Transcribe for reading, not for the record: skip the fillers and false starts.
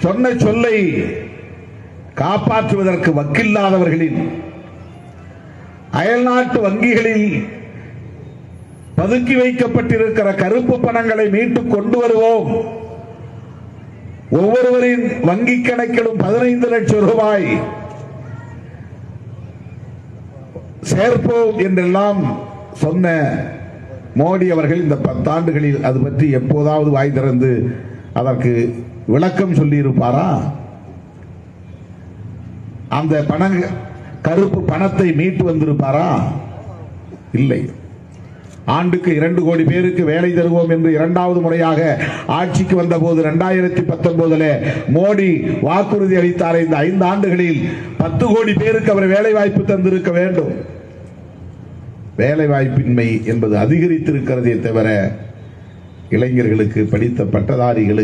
சொன்ன சொல்லை காப்பாற்றுவதற்கு வக்கில்லாதவர்களின் அயல்நாட்டு வங்கிகளில் பதுக்கி வைக்கப்பட்டிருக்கிற கருப்பு பணங்களை மீட்டுக் கொண்டு வருவோம், ஒவ்வொருவரின் வங்கி கணக்கிலும் 15 லட்சம் ரூபாய் சேர்ப்போம் என்றெல்லாம் சொன்ன மோடி அவர்கள் இந்த 10 ஆண்டுகளில் அது பற்றி எப்போதாவது வாய் திறந்து அதற்கு விளக்கம் சொல்லியிருப்பாரா? அந்த கருப்பு பணத்தை மீட்டு வந்திருப்பாரா? இல்லை. ஆண்டுக்கு 2 கோடி பேருக்கு வேலை தருவோம் என்று இரண்டாவது முறையாக ஆட்சிக்கு வந்த போது 2019 மோடி வாக்குறுதி அளித்தார். இந்த 5 ஆண்டுகளில் 10 கோடி பேருக்கு அவர் வேலை வாய்ப்பு தந்திருக்க வேண்டும். வேலை வாய்ப்பின்மை என்பது அதிகரித்திருக்கிறதே தவிர இளைஞர்களுக்கு, படித்த பட்டதாரிகளுக்கு